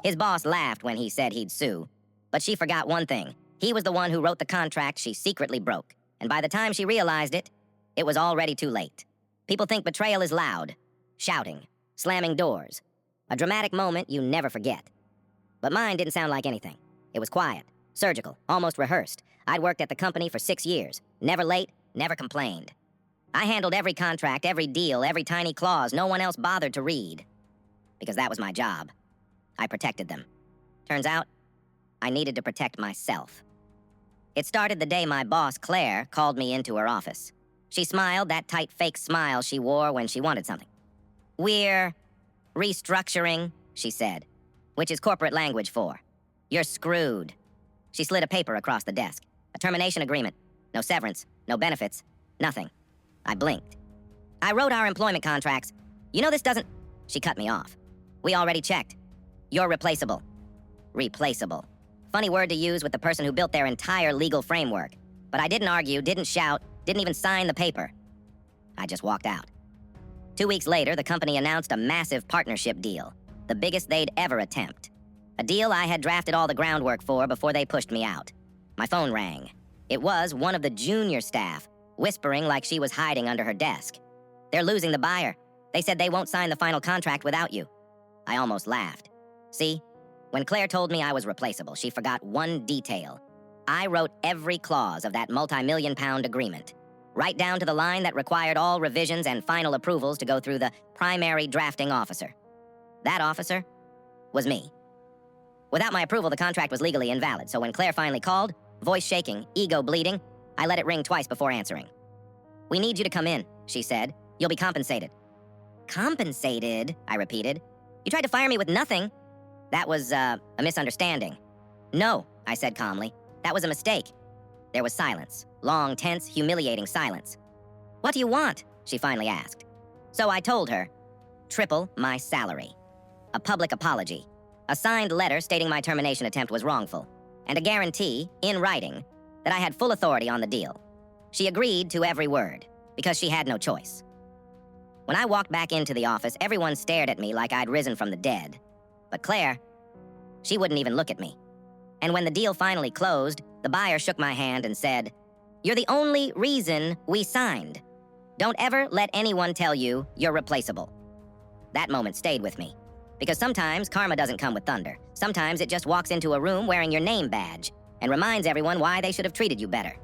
His boss laughed when he said he'd sue, but she forgot one thing. He was the one who wrote the contract she secretly broke, and by the time she realized it, it was already too late. People think betrayal is loud, shouting, slamming doors, a dramatic moment you never forget. But mine didn't sound like anything. It was quiet, surgical, almost rehearsed. I'd worked at the company for 6 years, never late, never complained. I handled every contract, every deal, every tiny clause no one else bothered to read. Because that was my job. I protected them. Turns out, I needed to protect myself. It started the day my boss, Claire, called me into her office. She smiled, that tight fake smile she wore when she wanted something. "We're restructuring," she said, which is corporate language for, "You're screwed." She slid a paper across the desk. A termination agreement. No severance, no benefits, nothing. I blinked. "I wrote our employment contracts. You know this doesn't..." She cut me off. "We already checked. You're replaceable." Replaceable. Funny word to use with the person who built their entire legal framework. But I didn't argue, didn't shout, didn't even sign the paper. I just walked out. 2 weeks later, the company announced a massive partnership deal, the biggest they'd ever attempt. A deal I had drafted all the groundwork for before they pushed me out. My phone rang. It was one of the junior staff, whispering like she was hiding under her desk. "They're losing the buyer. They said they won't sign the final contract without you." I almost laughed. See, when Claire told me I was replaceable, she forgot one detail. I wrote every clause of that multi-million-pound agreement, right down to the line that required all revisions and final approvals to go through the primary drafting officer. That officer was me. Without my approval, the contract was legally invalid, so when Claire finally called, voice shaking, ego bleeding, I let it ring twice before answering. "We need you to come in," she said. "You'll be compensated." "Compensated?" I repeated. "You tried to fire me with nothing." "That was, a misunderstanding." "No," I said calmly. "That was a mistake." There was silence. Long, tense, humiliating silence. "What do you want?" she finally asked. So I told her, triple my salary. A public apology. A signed letter stating my termination attempt was wrongful. And a guarantee, in writing, that I had full authority on the deal. She agreed to every word, because she had no choice. When I walked back into the office, everyone stared at me like I'd risen from the dead. But Claire, she wouldn't even look at me. And when the deal finally closed, the buyer shook my hand and said, "You're the only reason we signed. Don't ever let anyone tell you you're replaceable." That moment stayed with me. Because sometimes karma doesn't come with thunder. Sometimes it just walks into a room wearing your name badge and reminds everyone why they should have treated you better.